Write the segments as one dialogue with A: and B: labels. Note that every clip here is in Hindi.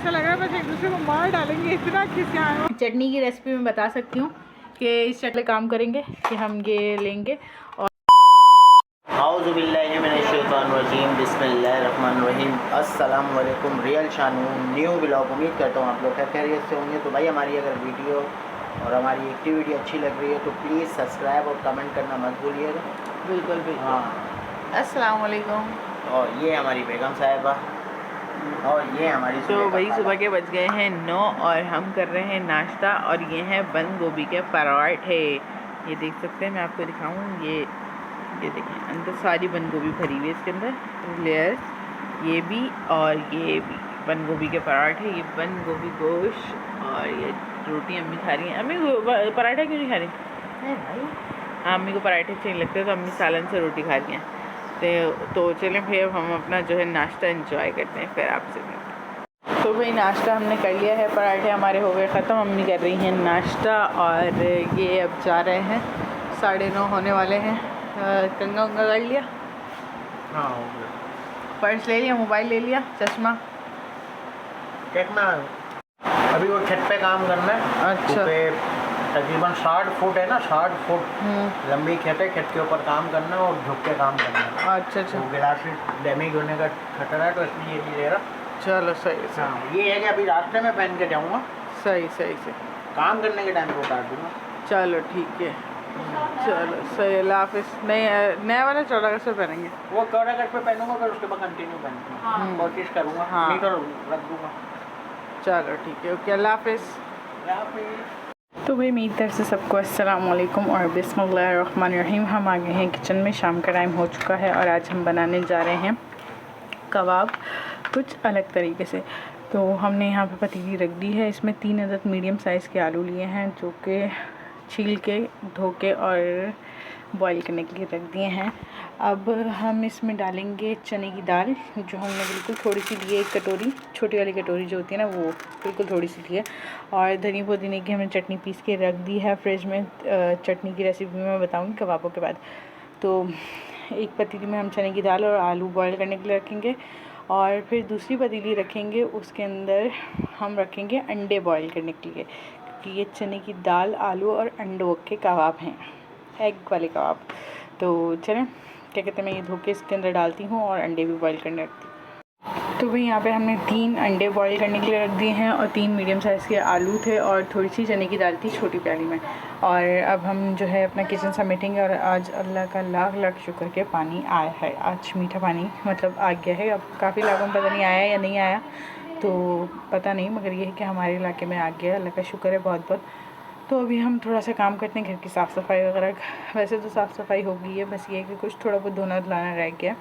A: ऐसा लग रहा है बस एक दूसरे को मार डालेंगे, इतना खिसिया है। चटनी की रेसिपी मैं बता सकती हूँ कि इस चटनी काम करेंगे कि हम ये लेंगे और
B: बिस्मिल्लाहिर्रहमानिर्रहीम। अस्सलाम वालेकुम। Real Shanu new blog. उम्मीद करता हूँ आप लोग खैरियत से होंगे। तो भाई हमारी अगर वीडियो और हमारी एक्टिविटी अच्छी लग रही है तो प्लीज़ सब्सक्राइब और कमेंट करना मत भूलिएगा।
A: बिल्कुल बिल्कुल।
B: हाँ,
A: अस्सलाम वालेकुम।
B: और ये हमारी बेगम साहिबा और ये हमारी
A: तो भाई सुबह के बज गए हैं 9 और हम कर रहे हैं नाश्ता और ये हैं बंद गोभी के पराठे। ये देख सकते हैं, मैं आपको दिखाऊं, ये देखें अंदर सारी बंद गोभी भरी हुई है, इसके अंदर लेयर्स, ये भी और ये भी बंद गोभी के पराठे, ये बंद गोभी गोश्त और ये रोटी अम्मी खा रही हैं। अम्मी पराठा क्यों नहीं खा रही? भाई हाँ, अम्मी को पराठे अच्छे नहीं लगते तो अम्मी सालन से रोटी खा रही हैं। तो चलें फिर अब हम अपना जो है नाश्ता एंजॉय करते हैं, फिर आपसे मिलते। तो भाई नाश्ता हमने कर लिया है, पराठे हमारे हो गए ख़त्म, अम्मी कर रही हैं नाश्ता और ये अब जा रहे हैं, 9:30 होने वाले हैं। कंगा उंगा कर लिया?
B: हाँ हो गया।
A: पर्स ले लिया, मोबाइल ले लिया, चश्मा
B: देखना अभी वो छत पे काम करना है।
A: अच्छा।
B: पे तकरीबन 60 फुट है ना, 60 फुट लंबी खेत है। खेत के ऊपर काम करना है और झुक के काम करना है।
A: अच्छा अच्छा।
B: तो गिलास डैमेज होने का खतरा है तो इसलिए ये नहीं ले रहा।
A: चलो सही सही।
B: हाँ, ये है कि अभी रास्ते में पहन के जाऊँगा,
A: सही सही से
B: काम करने के टाइम को उतार दूँगा।
A: चलो ठीक है, चलो सही। अल्लाह हाफिज़। नया वाला 14 अगस्त से पहनेंगे।
B: वो 14 अगस्त पे पहनूंगा, फिर उसके बाद कंटिन्यू पहनूंगा। कोशिश करूँगा।
A: हाँ।
B: नहीं तो रख दूँगा।
A: चलो ठीक है, ओके, अल्लाह हाफिज़। तो भाई मेरी तरफ से सबको अस्सलाम वालेकुम और बिस्मिल्लाहिर्रहमानिर्रहीम। हम आ गए हैं किचन में, शाम का टाइम हो चुका है और आज हम बनाने जा रहे हैं कबाब कुछ अलग तरीके से। तो हमने यहाँ पे पतीली रख दी है, इसमें 3 अदद मीडियम साइज़ के आलू लिए हैं जो कि छील के धो के और बॉईल करने के लिए रख दिए हैं। अब हम इसमें डालेंगे चने की दाल, जो हमने बिल्कुल थोड़ी सी ली है, 1 कटोरी, छोटी वाली कटोरी जो होती है ना, वो बिल्कुल थोड़ी सी ली है। और धनी पुदीने की हमने चटनी पीस के रख दी है फ्रिज में। चटनी की रेसिपी मैं बताऊँगी कबाबों के बाद। तो एक पतीली में हम चने की दाल और आलू बॉईल करने के लिए रखेंगे और फिर दूसरी पतीली रखेंगे, उसके अंदर हम रखेंगे अंडे बॉईल करने के लिए, क्योंकि ये चने की दाल, आलू और अंडों के कबाब हैं, एग वाले कबाब। तो चलें, क्या कहते हैं, मैं ये धो के इसके अंदर डालती हूँ और अंडे भी बॉईल करने रखती हूँ। तो भाई यहाँ पे हमने 3 अंडे बॉईल करने के लिए रख दिए हैं और 3 मीडियम साइज़ के आलू थे और थोड़ी सी चने की दाल थी छोटी प्याली में। और अब हम जो है अपना किचन समेटेंगे और आज अल्लाह का लाख लाख शुक्र के पानी आया है। आज मीठा पानी मतलब आ गया है। अब काफ़ी इलाकों में पता नहीं आया या नहीं आया तो पता नहीं, मगर ये है कि हमारे इलाके में आ गया, अल्लाह का शुक्र है बहुत बहुत। तो अभी हम थोड़ा सा काम करते हैं, घर की साफ़ सफाई वगैरह। वैसे तो साफ़ सफाई हो गई है, बस ये है कि कुछ थोड़ा बहुत धोना धुलाना रह गया,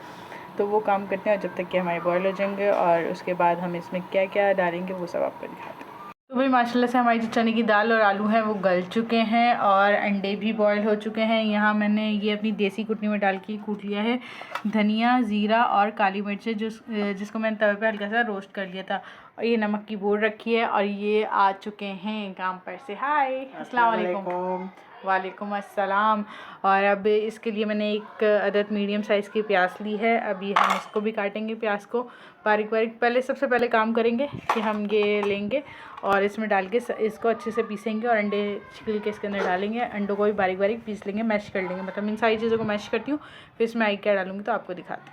A: तो वो काम करते हैं। और जब तक कि हमारे बॉयल हो जाएंगे और उसके बाद हम इसमें क्या क्या डालेंगे वो सब आपको दिखाते हैं। तो भाई माशाल्लाह से हमारी जो चने की दाल और आलू हैं वो गल चुके हैं और अंडे भी बॉयल हो चुके हैं। यहाँ मैंने ये अपनी देसी कुटनी में डाल के कूट लिया है धनिया, ज़ीरा और काली मिर्चें, जिसको मैंने तवे पे हल्का सा रोस्ट कर लिया था। और ये नमक की बोर रखी है और ये आ चुके हैं काम पर से। हाय, अस्सलाम वालेकुम। वालेकुम अस्सलाम। और अब इसके लिए मैंने 1 अदद मीडियम साइज़ की प्याज ली है। अभी हम इसको भी काटेंगे, प्याज को बारीक बारीक। सबसे पहले काम करेंगे कि हम ये लेंगे और इसमें डाल के इसको अच्छे से पीसेंगे और अंडे छिल के इसके अंदर डालेंगे। अंडों को भी बारीक बारीक पीस लेंगे, मैश कर लेंगे। मतलब इन सारी चीज़ों को मैश करती हूँ, फिर इसमें आई क्या डालूँगी तो आपको दिखाती हूँ।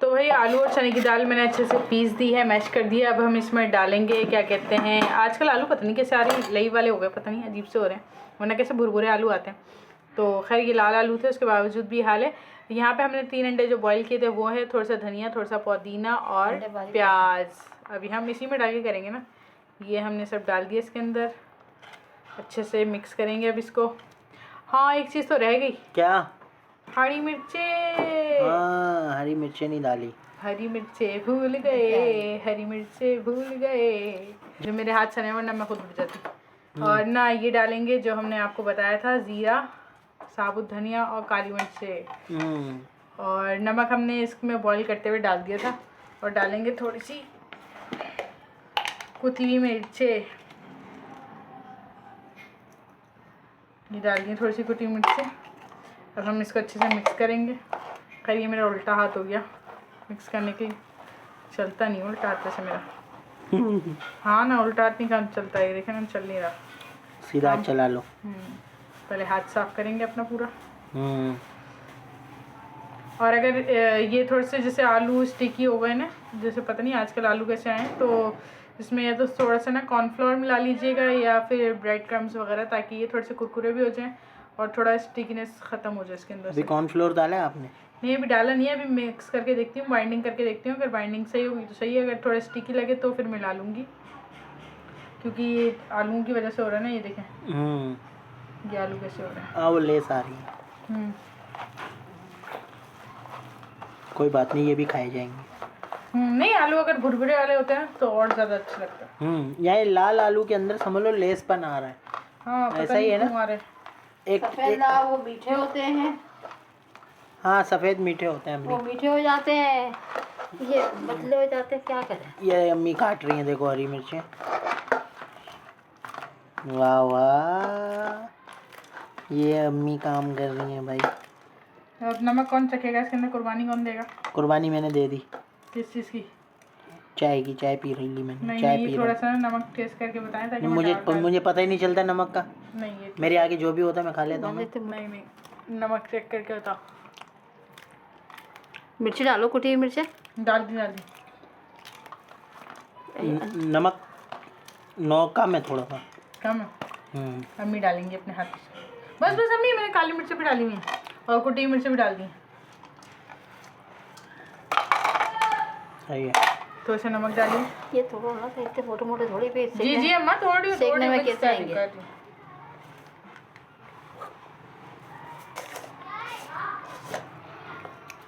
A: तो भाई आलू और चने की दाल मैंने अच्छे से पीस दी है, मैश कर दिया। अब हम इसमें डालेंगे, क्या कहते हैं, आजकल आलू पता नहीं कैसे आ रहे हैं, लई वाले हो गए, पता नहीं अजीब से हो रहे हैं, वरना कैसे भुरभुरे आलू आते हैं। तो खैर ये लाल आलू थे, उसके बावजूद भी हाल है। यहाँ पे हमने 3 अंडे जो बॉईल किए थे वो है, थोड़ा सा धनिया, थोड़ा सा पुदीना और प्याज। अभी हम इसी में डाल के करेंगे ना। ये हमने सब डाल दिया इसके अंदर, अच्छे से मिक्स करेंगे अब इसको। हाँ, एक चीज़ तो रह गई।
B: क्या?
A: हरी मिर्चें।
B: हाँ, हरी मिर्चें नहीं डाली।
A: हरी मिर्चें भूल गए, हरी मिर्चें भूल गए। जो मेरे हाथ से नहीं, वरना मैं खुद उठ जाती। और ना ये डालेंगे जो हमने आपको बताया था, ज़ीरा, साबुत धनिया और काली मिर्चें। और नमक हमने इसमें बॉईल करते हुए डाल दिया था। और डालेंगे थोड़ी सी कुटी हुई मिर्चें, ये डाल दिए थोड़ी सी कुटी हुई मिर्चें। अब हम इसको अच्छे से मिक्स करेंगे। खैर ये मेरा उल्टा हाथ हो गया मिक्स करने के लिए, चलता नहीं उल्टा हाथ से मेरा। हाँ ना, उल्टा हाथ नहीं काम चलता है, देखे ना, चल नहीं रहा।
B: सीधा हाथ चला लो।
A: पहले हाथ साफ करेंगे अपना पूरा।
B: हम्म।
A: और अगर ये थोड़े से जैसे आलू स्टिकी हो गए ना, जैसे पता नहीं आजकल आलू कैसे आए, तो इसमें या तो थोड़ा सा ना कॉर्नफ्लोर मिला लीजिएगा या फिर ब्रेड क्रम्स वगैरह, ताकि ये थोड़े से कुरकुरे भी हो जाएं और थोड़ा स्टिकीनेस ख़त्म हो जाए इसके अंदर
B: अभी
A: से।
B: कॉर्नफ्लोर डाला है आपने?
A: नहीं, अभी डाला नहीं है, अभी मिक्स करके देखती हूँ, बाइंडिंग करके देखती हूँ। अगर बाइंडिंग सही होगी तो सही है, अगर थोड़ा स्टिकी लगे तो फिर मिला लूँगी, क्योंकि ये आलूओं की वजह से हो रहा है ना। ये देखें ये आलू कैसे हो रहा है।
B: वो लेस आ रही है। कोई बात नहीं, ये भी खाए जाएंगे।
A: नहीं, आलू अगर भुरभुरे वाले होते हैं तो और ज़्यादा अच्छा लगता है।
B: ये लाल आलू के अंदर समझ लो लेस बन आ रहा है।
A: हाँ,
B: ऐसा ही है ना।
C: एक सफेद लाल वो मीठे होते हैं।
B: हाँ, सफ़ेद मीठे होते हैं।
C: वो मीठे हो जाते हैं, ये पतले हो जाते हैं, क्या करें।
B: ये अम्मी काट रही हैं, देखो हरी मिर्चें। वाह वाह, ये अम्मी काम कर रही हैं भाई।
A: अब नमक कौन चखेगा इसके अंदर, कुर्बानी कौन देगा?
B: कुर्बानी मैंने दे दी।
A: किस चीज़ की?
B: चाय की। चाय पी रही मैंने।
A: नहीं,
B: चाय
A: नहीं,
B: पी
A: थोड़ा
B: रहा
A: सा ना नमक टेस्ट करके बताएं ताकि मैं
B: मुझे
A: डाल
B: मुझे पता ही नहीं चलता नमक का।
A: नहीं, ये
B: मेरे आगे जो भी होता है मैं खा लेता हूँ।
A: नहीं, नहीं, नमक चेक करके बताओ।
C: मिर्ची डालो, कुटी हुई मिर्ची
A: डाल दी।
B: नमक नौ कम है, थोड़ा सा
A: कम है। अम्मी डालेंगी अपने हाथ से। बस अम्मी, मैंने काली मिर्ची भी डाली हुई है और कुटी हुई मिर्ची भी डाल दी है।
B: सही है।
A: तो इसे नमक डालिए।
C: ये थोड़ा ना इतने मोटे मोटे थोड़ी पे
A: जी अम्मा, थोड़ी
C: सेकने में कैसे आएंगे।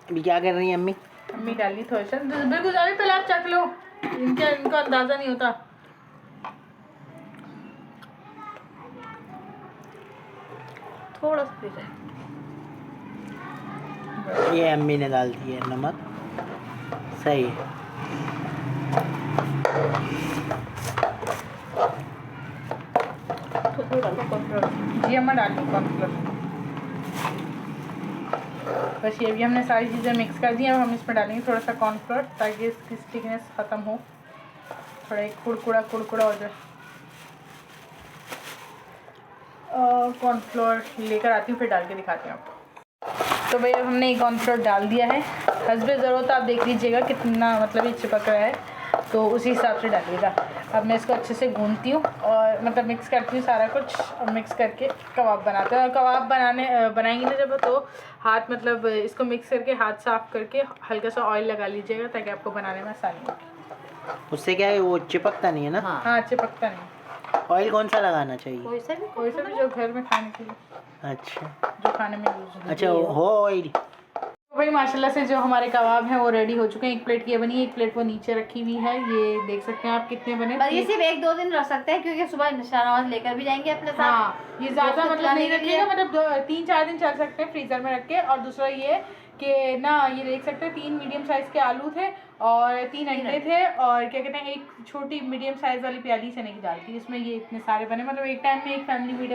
B: अभी क्या कर रही है अम्मी?
A: अम्मी डाली थोड़ा सा, बिल्कुल ज़्यादा, पहले आप चख लो, इनका अंदाज़ा नहीं होता।
C: थोड़ा सा फिर
B: ये अम्मी ने डाल दी है नमक। सही है।
A: जी अम्मा, डाल दी कॉर्नफ्लोर। बस ये भी हमने सारी चीज़ें मिक्स कर दी हैं। अब हम इसमें डालेंगे थोड़ा सा कॉर्नफ्लोर, ताकि इसकी स्टिकनेस ख़त्म हो, थोड़ा एक कुड़कुड़ा हो जाए। कॉर्नफ्लोर लेकर आती हूँ, फिर डाल के दिखाती हूँ आपको। तो भैया हमने ये कॉर्नफ्लोर डाल दिया है। हस्बे ज़रूरत आप देख लीजिएगा कितना, मतलब ये चिपक रहा है, तो उसी हिसाब से डालिएगा। अब मैं इसको अच्छे से गूंथती हूँ और मतलब मिक्स करती हूँ सारा कुछ, और मिक्स करके कबाब बनाते हैं। और कबाब बनाएंगे ना जब, तो हाथ, मतलब इसको मिक्स करके हाथ साफ़ करके हल्का सा ऑयल लगा लीजिएगा, ताकि आपको बनाने में आसानी हो।
B: उससे क्या है, वो चिपकता नहीं है ना?
A: हाँ, चिपकता नहीं।
B: ऑयल कौन सा लगाना चाहिए?
C: कोई सा भी
A: जो घर में खाने के लिए,
B: अच्छा,
A: जो खाने में यूज़ हो।
B: अच्छा, हो ऑयल।
A: तो भाई माशाल्लाह से जो हमारे कबाब हैं वो रेडी हो चुके हैं। एक प्लेट ये बनी है, एक प्लेट वो नीचे रखी हुई है। ये देख सकते हैं आप कितने बने।
C: ये सिर्फ 1-2 दिन रख सकते हैं, क्योंकि सुबह शाहनवाज लेकर भी जाएंगे अपने साथ।
A: हाँ, ये ज़्यादा मतलब नहीं रखिएगा, मतलब 3-4 दिन चल सकते हैं फ्रीज़र में रख के। और दूसरा ये कि ना, ये देख सकते हैं 3 मीडियम साइज़ के आलू थे और 3 अंडे थे, और क्या कहते हैं, एक छोटी मीडियम साइज़ वाली प्याली चने की दाल थी। इसमें ये इतने सारे बने, मतलब एक टाइम में एक फैमिली,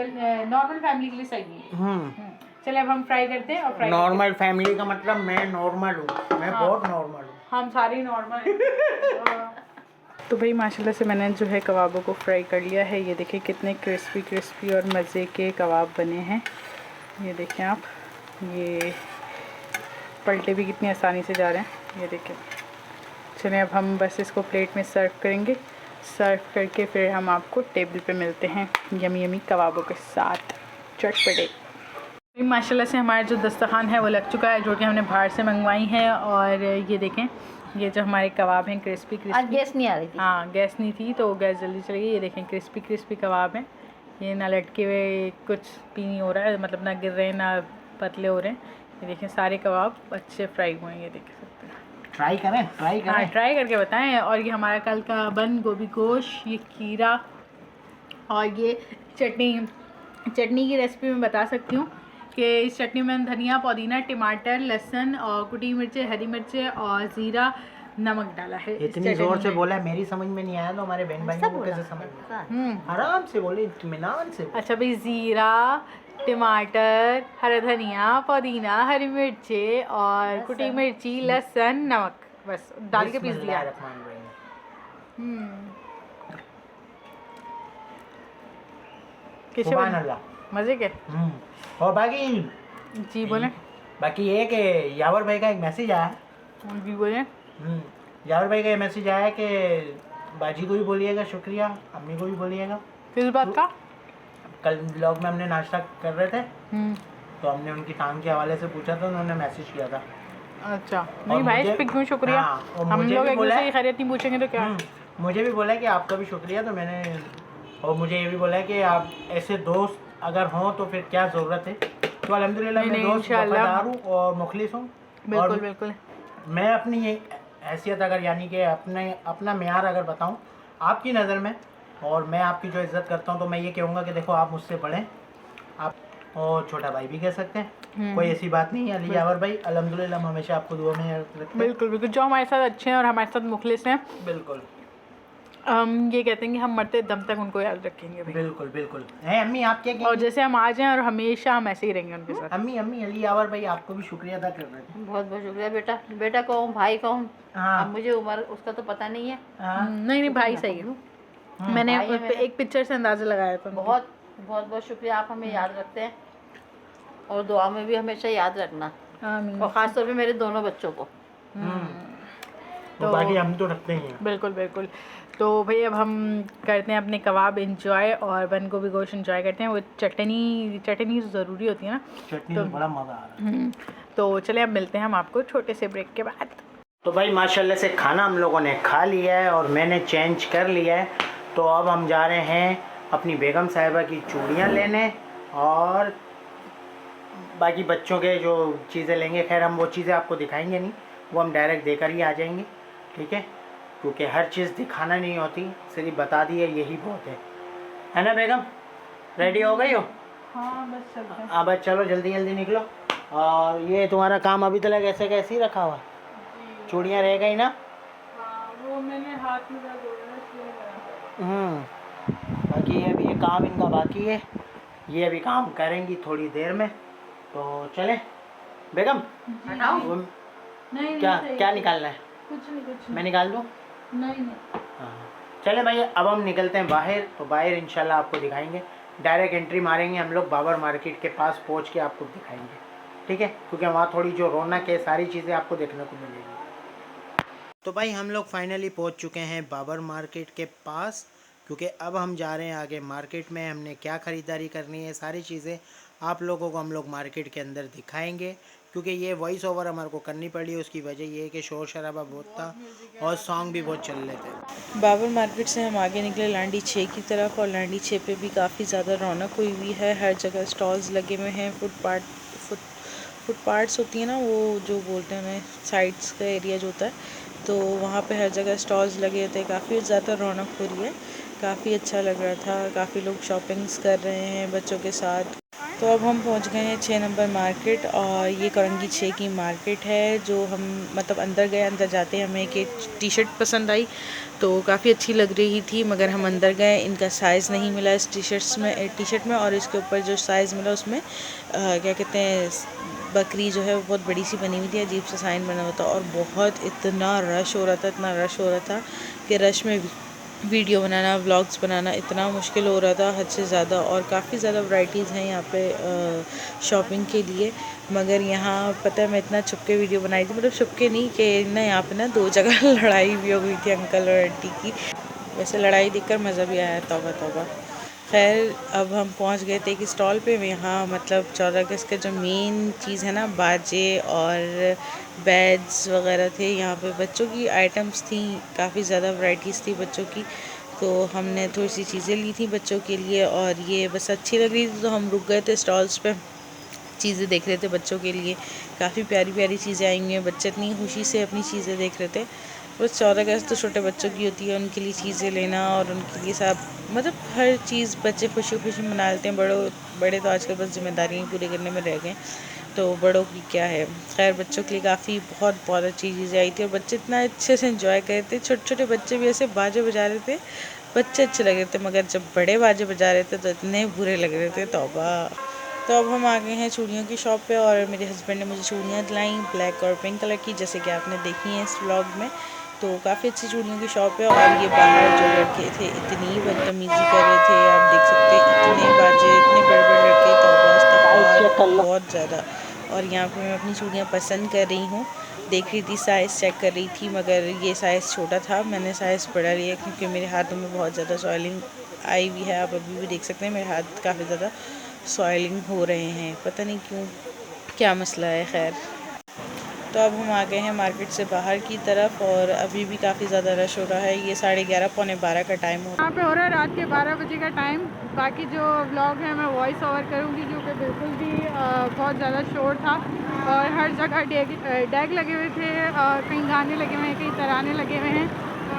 A: नॉर्मल फैमिली के लिए सही है। चलिए अब हम फ्राई करते हैं। और
B: नॉर्मल फैमिली का मतलब मैं नॉर्मल हूँ, मैं बहुत नॉर्मल हूँ।
A: हम सारे नॉर्मल हैं। तो भाई माशाल्लाह से मैंने जो है कबाबों को फ्राई कर लिया है। ये देखिए कितने क्रिस्पी और मज़े के कबाब बने हैं। ये देखें आप, ये पलटे भी कितनी आसानी से जा रहे हैं, ये देखें। चलिए अब हम बस इसको प्लेट में सर्व करेंगे। सर्व करके फिर हम आपको टेबल पे मिलते हैं यमी यमी कबाबों के साथ चटपटे। माशाल्लाह से हमारा जो दस्तरखान है वो लग चुका है, जो कि हमने बाहर से मंगवाई हैं। और ये देखें, ये जो हमारे कबाब हैं क्रिस्पी।
C: आज गैस नहीं आ रही थी।
A: हाँ, गैस नहीं थी तो गैस जल्दी चली गई। ये देखें क्रिस्पी कबाब हैं। ये ना लटके हुए कुछ भी नहीं हो रहा है, मतलब ना गिर रहे हैं ना पतले हो रहे हैं। ये देखें सारे कबाब अच्छे फ्राई हुए हैं, ये देख सकते हैं।
B: ट्राई करें।
A: हाँ, ट्राई करके बताएं। और ये हमारा कल का बंद गोभी गोश्त, ये खीरा और ये चटनी की रेसिपी मैं बता सकती हूँ कि इस चटनी में धनिया, पुदीना, टमाटर, लहसुन और कुटी मिर्चें, हरी मिर्चें और ज़ीरा, नमक डाला है।
B: इतनी जोर से बोला है, मेरी समझ में नहीं आया तो हमारे बहन भाइयों को कैसे समझ में? आराम से बोले, इत्मीनान से।
A: अच्छा भाई, ज़ीरा, टमाटर, हरा धनिया, पुदीना, हरी मिर्चें और कुटी मिर्ची, लहसुन, नमक, बस डाल के पीस दिया। कैसे
B: सुभान
A: बने?
B: अल्लाह।
A: मज़े के?
B: और बाकी
A: जी बोले।
B: बाकी ये कि यावर भाई का एक मैसेज आया है।
A: जी बोले।
B: यावर भाई का ये मैसेज आया है कि बाजी को भी बोलिएगा शुक्रिया, अम्मी को भी बोलिएगा।
A: किस बात का?
B: कल ब्लॉग में हमने नाश्ता कर रहे थे तो हमने उनकी टांग के हवाले से पूछा था, उन्होंने मैसेज किया था।
A: अच्छा नहीं भाई, इस पे क्यों शुक्रिया?
B: हाँ, और
A: हम
B: मुझे
A: लोग
B: भी
A: एक
B: बोला
A: दूसरे
B: है-
A: की खैरियत नहीं पूछेंगे तो क्या?
B: मुझे भी बोला है कि आपका भी शुक्रिया, तो मैंने और मुझे ये भी बोला है कि आप ऐसे दोस्त अगर हों तो फिर क्या ज़रूरत है। तो अल्हम्दुलिल्लाह मैं दोस्त
A: इंशाल्लाह।
B: वफादार हूँ और मुखलिस हूँ।
A: बिल्कुल
B: और
A: बिल्कुल।
B: मैं अपनी ये हैसियत अगर यानी कि अपना मेयार अगर बताऊँ आपकी नज़र में, और मैं आपकी जो इज़्ज़त करता हूँ, तो मैं ये कहूँगा कि देखो आप मुझसे बड़े, आप और छोटा भाई भी कह सकते हैं, कोई ऐसी बात नहीं है। अली यावर भाई अल्हम्दुलिल्लाह हम हमेशा आपको दुआ में याद रखते हैं।
A: बिल्कुल बिल्कुल, जो हमारे साथ अच्छे हैं और हमारे साथ मुखलिस हैं,
B: बिल्कुल
A: हम ये कहते हैं कि हम मरते दम तक उनको याद रखेंगे भाई।
B: बिल्कुल बिल्कुल है। अम्मी आप क्या
A: और
B: कहेंगी?
A: जैसे हम आज हैं और हमेशा हम ऐसे ही रहेंगे उनके साथ।
B: अम्मी अली यावर भाई आपको भी शुक्रिया अदा कर रहे थे।
C: बहुत बहुत शुक्रिया बेटा। बेटा कहूँ भाई कहूँ,
B: हाँ।
C: अब मुझे उम्र उसका तो पता नहीं है।
B: हाँ।
A: नहीं भाई सही है। मैंने
C: भाई है मेरा।
A: एक पिक्चर से अंदाजा लगाया था।
C: बहुत बहुत बहुत शुक्रिया, आप हमें याद रखते हैं और दुआ में भी हमेशा याद रखना,
A: आमीन।
C: और ख़ास तौर पे मेरे दोनों बच्चों को।
B: तो बाकी हम तो रखते ही हैं।
A: बिल्कुल बिल्कुल। तो भाई अब हम करते हैं अपने कबाब इंजॉय, और बन को भी गोश्त इंजॉय करते हैं। वो चटनी ज़रूरी होती है ना,
B: चटनी में बड़ा मज़ा आ रहा है।
A: तो चले अब मिलते हैं हम आपको छोटे से ब्रेक के बाद।
B: तो भाई माशाल्लाह से खाना हम लोगों ने खा लिया है और मैंने चेंज कर लिया है। तो अब हम जा रहे हैं अपनी बेगम साहिबा की चूड़ियाँ लेने और बाकी बच्चों के जो चीज़ें लेंगे। खैर हम वो चीज़ें आपको दिखाएंगे नहीं, वो हम डायरेक्ट देकर ही आ जाएंगे, ठीक है, क्योंकि हर चीज़ दिखाना नहीं होती, सिर्फ बता दिए यही बहुत है ना बेगम? रेडी हो गई हो?
A: हाँ बस चलते हैं।
B: हाँ बस चलो जल्दी जल्दी निकलो। और ये तुम्हारा काम अभी तक ऐसे कैसे ही रखा हुआ? चूड़ियाँ रह गई ना?
A: वो मैंने हाथ में
B: बाकी ये अभी ये काम इनका बाकी है, ये अभी काम करेंगी थोड़ी देर में। तो चलें बेगम? वो
A: नहीं
B: क्या निकालना है?
A: कुछ नहीं
B: मैं निकाल दूँ?
A: नहीं।
B: हाँ चले भाई अब हम निकलते हैं बाहर। तो बाहर इंशाल्लाह आपको दिखाएंगे, डायरेक्ट एंट्री मारेंगे हम लोग, बाबर मार्केट के पास पहुंच के आपको दिखाएंगे, ठीक है, क्योंकि वहाँ थोड़ी जो रौनक है सारी चीज़ें आपको देखने को मिलेगी। तो भाई हम लोग फाइनली पहुंच चुके हैं बाबर मार्केट के पास, क्योंकि अब हम जा रहे हैं आगे मार्केट में। हमने क्या ख़रीदारी करनी है सारी चीज़ें आप लोगों को हम लोग मार्केट के अंदर दिखाएंगे, क्योंकि ये वॉइस ओवर हमारे को करनी पड़ी। उसकी वजह ये है कि शोर शराबा बहुत था और सॉन्ग भी बहुत चल रहे थे।
D: बाबर मार्केट से हम आगे निकले लांडी 6 की तरफ, और लांडी 6 पे भी काफ़ी ज़्यादा रौनक हुई हुई है। हर जगह स्टॉल्स लगे हुए हैं। फुटपाथ्स होती है ना, वो जो बोलते हैं उन्हें, साइड्स का एरिया जो होता है, तो वहाँ पे हर जगह स्टॉल्स लगे थे। काफ़ी ज़्यादा रौनक हो रही है, काफ़ी अच्छा लग रहा था। काफ़ी लोग शॉपिंग्स कर रहे हैं बच्चों के साथ। तो अब हम पहुंच गए हैं 6 नंबर मार्केट, और ये करंगी 6 की मार्केट है। जो हम मतलब अंदर गए, अंदर जाते हैं हमें एक टी शर्ट पसंद आई, तो काफ़ी अच्छी लग रही थी, मगर हम अंदर गए, इनका साइज़ नहीं मिला इस टी शर्ट में, और इसके ऊपर जो साइज़ मिला उसमें क्या कहते हैं, बकरी जो है वो बहुत बड़ी सी बनी हुई थी, अजीब सा साइन बना हुआ था, और बहुत इतना रश हो रहा था कि रश में वीडियो बनाना, व्लॉग्स बनाना इतना मुश्किल हो रहा था हद से ज़्यादा। और काफ़ी ज़्यादा वैरायटीज़ हैं यहाँ पे शॉपिंग के लिए, मगर यहाँ पता है मैं इतना छुपके वीडियो बनाई थी, मतलब छुपके नहीं कि ना, यहाँ पे ना 2 जगह लड़ाई भी हो गई थी अंकल और आंटी की। वैसे लड़ाई देखकर मज़ा भी आया, तौबा तौबा। खैर अब हम पहुँच गए थे एक स्टॉल पे। यहाँ मतलब 14 अगस्त का जो मेन चीज़ है ना, बाजे और बैड्स वगैरह थे। यहाँ पे बच्चों की आइटम्स थी, काफ़ी ज़्यादा वैरायटीज़ थी बच्चों की, तो हमने थोड़ी सी चीज़ें ली थी बच्चों के लिए, और ये बस अच्छी लग रही थी तो हम रुक गए थे स्टॉल्स पे, चीज़ें देख रहे थे बच्चों के लिए। काफ़ी प्यारी प्यारी चीज़ें आई हुई हैं, बच्चे इतनी खुशी से अपनी चीज़ें देख रहे थे। बस 14 अगस्त तो छोटे बच्चों की होती है, उनके लिए चीज़ें लेना और उनके लिए सब, मतलब हर चीज़ बच्चे खुशी खुशी मना लेते हैं। बड़े तो आजकल बस जिम्मेदारियाँ पूरी करने में रह गए, तो बड़ों की क्या है। खैर बच्चों के लिए काफ़ी बहुत अच्छी चीज़ें आई थी, और बच्चे इतना अच्छे से एंजॉय कर रहे थे। छोटे छोटे बच्चे भी ऐसे बाजे बजा रहे थे, बच्चे अच्छे लग रहे थे, मगर जब बड़े बाजे बजा रहे थे तो इतने बुरे लग रहे थे, तौबा। तो अब हम आ गए हैं चूड़ियों की शॉप पे, और मेरे हस्बैंड ने मुझे चूड़ियाँ दिलाई ब्लैक और पिंक कलर की, जैसे कि आपने देखी हैं इस व्लॉग में। तो काफ़ी अच्छी चूड़ियों की शॉप है। और ये बाहर जो लड़के थे इतनी बदतमीज़ी कर रहे थे, आप देख सकते हैं, इतने बाजे, इतने बड़े बड़े लड़के, तो बहुत ज़्यादा। और यहाँ पे मैं अपनी चूड़ियाँ पसंद कर रही हूँ, देख रही थी, साइज़ चेक कर रही थी, मगर ये साइज़ छोटा था, मैंने साइज़ बड़ा लिया क्योंकि मेरे हाथों में बहुत ज़्यादा सॉइलिंग आई हुई है। आप अभी भी देख सकते हैं मेरे हाथ काफ़ी ज़्यादा सॉइलिंग हो रहे हैं, पता नहीं क्यों, क्या मसला है। खैर, तो अब हम आ गए हैं मार्केट से बाहर की तरफ और अभी भी काफ़ी ज़्यादा रश हो रहा है। ये 11:30 पौने 12 का टाइम हो रहा है।
A: यहाँ पे हो रहा है रात के 12 बजे का टाइम। बाकी जो व्लॉग है मैं वॉइस ओवर करूँगी क्योंकि बिल्कुल भी बहुत ज़्यादा शोर था और हर जगह डैग लगे हुए थे, कहीं गाने लगे हुए हैं, कहीं तराने लगे हुए हैं।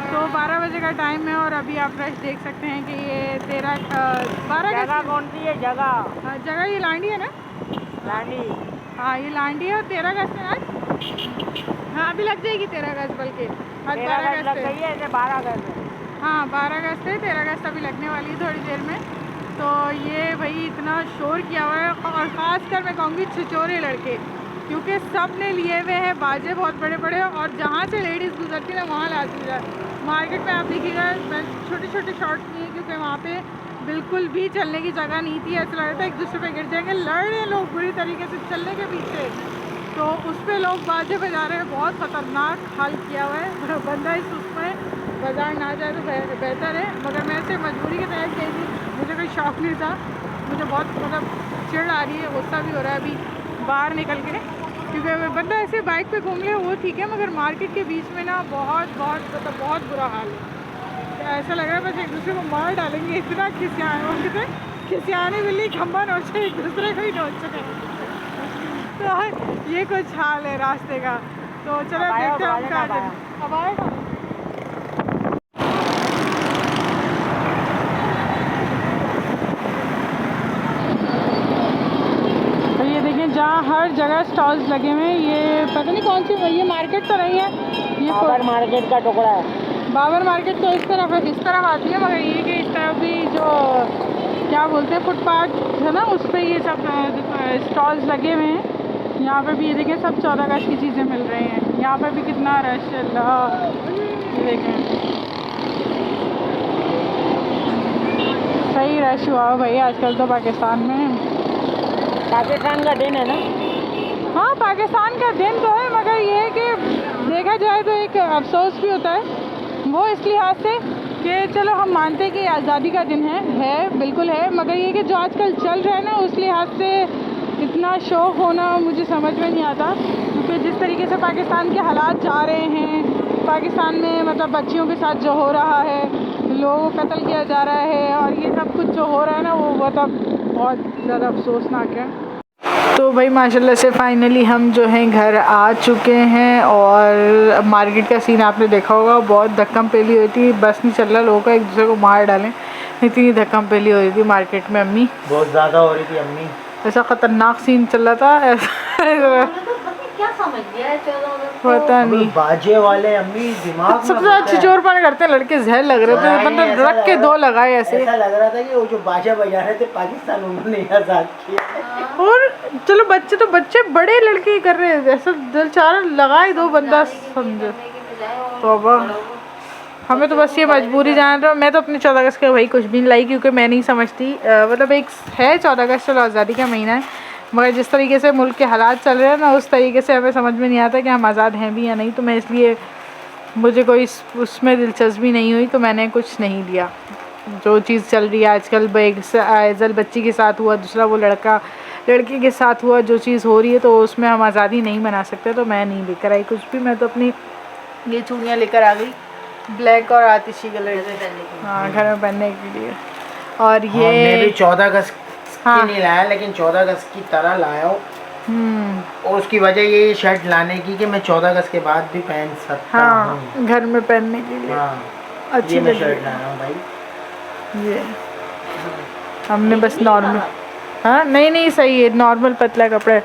A: तो 12 बजे का टाइम है और अभी आप रश देख सकते हैं कि ये 12
B: जगह कौन सी है?
A: जगह ये लांडी है ना?
B: लांडी।
A: हाँ, ये लांडी है और 13 अगस्त है आज। हाँ, अभी लग जाएगी 13 अगस्त, बल्कि आज 12 अगस्त है।
B: 12 अगस्त।
A: हाँ, 12 अगस्त है, 13 अगस्त अभी लगने वाली है थोड़ी देर में। तो ये भाई इतना शोर किया हुआ है और ख़ासकर मैं कहूँगी छिछोरे लड़के, क्योंकि सब ने लिए हुए हैं बाजे बहुत बड़े बड़े और जहाँ से लेडीज़ गुजरती ना वहाँ लाती है। मार्केट में आप देखिएगा छोटे छोटे शॉर्ट्स नहीं है क्योंकि वहाँ पे बिल्कुल भी चलने की जगह नहीं थी। ऐसा लग रहा था एक दूसरे पे गिर जाएंगे, लड़ रहे हैं लोग बुरी तरीके से चलने के पीछे, तो उस पर लोग बाजे बजा रहे हैं। बहुत ख़तरनाक हाल किया हुआ है। बंदा इस उसमें बाज़ार ना जाए तो बेहतर है, मगर मैं ऐसे मजबूरी के तहत गई थी, मुझे कोई शौक़ नहीं था। मुझे बहुत मतलब चिढ़ आ रही है, गुस्सा भी हो रहा है अभी बाहर निकल के, क्योंकि बंदा ऐसे बाइक पे घूम ले वो ठीक है, मगर मार्केट के बीच में ना बहुत बुरा हाल है। तो ऐसा लग रहा है बस एक दूसरे को मार डालेंगे, इतना खिसियाने बिल्ली खंबा नोचे, एक दूसरे को ही नोच चुके हैं। तो ये कुछ हाल है रास्ते का। तो चलो देखते हैं हम कहाँ अब आएगा। तो ये देखें जहाँ हर जगह स्टॉल्स लगे हुए हैं, ये पता नहीं कौन सी, ये मार्केट तो नहीं है, ये
B: बाबर मार्केट का टुकड़ा है।
A: बाबर मार्केट तो इस तरफ आती है, मगर ये कि इस तरफ भी जो क्या बोलते हैं फुटपाथ है ना, उस पर ये सब स्टॉल्स लगे हुए हैं। यहाँ पे भी ये देखें सब 14 अगस्त की चीज़ें मिल रही हैं। यहाँ पे भी कितना रश है, ये देखें सही रश हुआ हो भाई आजकल तो पाकिस्तान में।
B: पाकिस्तान का दिन है ना?
A: हाँ, पाकिस्तान का दिन तो है, मगर ये है कि देखा जाए तो एक अफसोस भी होता है वो इस लिहाज से कि चलो हम मानते हैं कि आज़ादी का दिन है बिल्कुल है, मगर ये कि जो आजकल चल रहा है ना उस लिहाज से इतना शौक़ होना मुझे समझ में नहीं आता, क्योंकि जिस तरीके से पाकिस्तान के हालात जा रहे हैं, पाकिस्तान में मतलब बच्चियों के साथ जो हो रहा है, लोगों को कत्ल किया जा रहा है और ये सब कुछ जो हो रहा है ना वो मतलब बहुत ज़्यादा अफसोसनाक है। तो भाई माशाल्लाह से फाइनली हम जो हैं घर आ चुके हैं और मार्केट का सीन आपने देखा होगा, बहुत धक्कम पेली हुई थी, बस नहीं चल रहा, लोगों का एक दूसरे को मार डालें, इतनी धक्कम पेली हो रही थी मार्केट में। अम्मी
B: बहुत ज़्यादा हो रही थी अम्मी,
A: ऐसा ख़तरनाक सीन चल रहा था ऐसा
C: क्या समझ गया
A: पता नहीं।
B: बाजे वाले अम्मी दिमाग
A: सबसे ज़्यादा छिचोरपन करते हैं लड़के, जहर लग रहे थे, मतलब रख के दो लगाए ऐसे।
B: ऐसा लग रहा था कि वो जो बाजा बजा रहे थे पाकिस्तान उन्होंने आज़ाद किया।
A: और चलो बच्चे बड़े लड़के ही कर रहे हैं, ऐसा दिल चाह रहा लगाए दो बंदा समझो। तो अब हमें तो बस ये मजबूरी जान रहा, मैं तो अपने 14 अगस्त के भाई कुछ भी नहीं लाई, क्योंकि मैं नहीं समझती मतलब एक है 14 अगस्त चलो आज़ादी का महीना है, मगर जिस तरीके से मुल्क के हालात चल रहे हैं ना उस तरीके से हमें समझ में नहीं आता कि हम आज़ाद हैं भी या नहीं। तो मैं इसलिए मुझे कोई उसमें दिलचस्पी नहीं हुई, तो मैंने कुछ नहीं लिया। जो चीज़ चल रही है आजकल आइज़ल बच्ची के साथ हुआ, दूसरा वो लड़के के साथ हुआ, जो चीज़ हो रही है तो उसमें हम आज़ादी नहीं मना सकते, तो मैं नहीं लेकर आई कुछ भी। मैं तो अपनी ये चूड़ियाँ लेकर आ गई, ब्लैक और आतिशी कलर की, हाँ घर में पहनने के लिए। और ये
B: मैं भी 14 अगस्त
A: हाँ
B: की नहीं लाया, लेकिन 14 अगस्त की तरह लाया हूँ। और उसकी वजह ये शर्ट लाने की कि मैं 14 अगस्त के बाद भी पहन सकता हूँ,
A: घर में पहनने के लिए।
B: हाँ,
A: अच्छी
B: मैं शर्ट लाया हूँ भाई। ये
A: हमने बस नॉर्मल, हाँ नहीं सही है, नॉर्मल पतला कपड़ा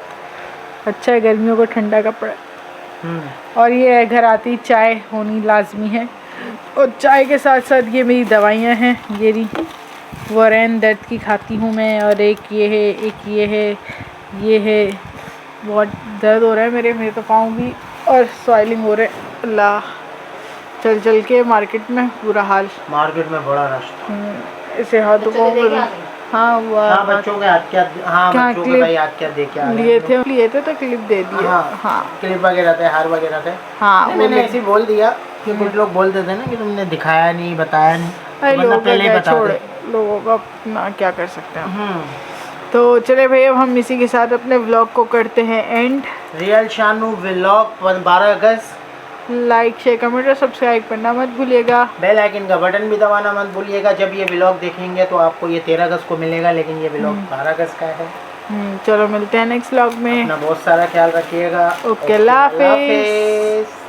A: अच्छा है, गर्मियों को ठंडा कपड़ा। और ये है घर आती चाय होनी लाजमी है, और चाय के साथ साथ ये मेरी दवाइयाँ हैं, ये रही वोरेन दर्द की खाती हूँ मैं, और एक ये है बहुत दर्द हो रहा है मेरे तो पाँव भी, और सॉइलिंग हो रहा है। अल्लाह चल चल के मार्केट में बुरा हाल।
B: मार्केट में बड़ा रश था।
A: इसे हाथों को हाँ हुआ
B: हाँ बच्चों के हाथ क्या, हाँ
A: क्या
B: बच्चों के
A: क्लिप
B: भाई हाथ क्या दे के आ रहे
A: लिए थे तो क्लिप दे दिए। हाँ
B: क्लिप वगैरह थे, हार वगैरह थे।
A: हाँ
B: नहीं, मैंने ऐसे ही बोल दिया कि कुछ लोग बोल देते ना कि तुमने दिखाया नहीं, बताया नहीं,
A: अरे
B: तो बंदा
A: लोगों
B: पहले ही
A: का
B: बता
A: छोड़,
B: दे।
A: लोगों का अपना क्या कर सकते हैं। तो चले भाई अब हम इसी के साथ अपने व्लॉग को करते हैं एंड।
B: रियल शानू व्लॉग 12 अगस्त।
A: लाइक शेयर कमेंट और सब्सक्राइब करना मत भूलिएगा।
B: बेल आइकन का बटन भी दबाना मत भूलिएगा। जब ये व्लॉग देखेंगे तो आपको ये 13 अगस्त को मिलेगा, लेकिन ये व्लॉग 12 अगस्त का है।
A: चलो मिलते हैं नेक्स्ट व्लॉग में।
B: अपना बहुत सारा ख्याल रखिएगा।
A: ओके, अल्लाह हाफिज़।
B: हाफिज़।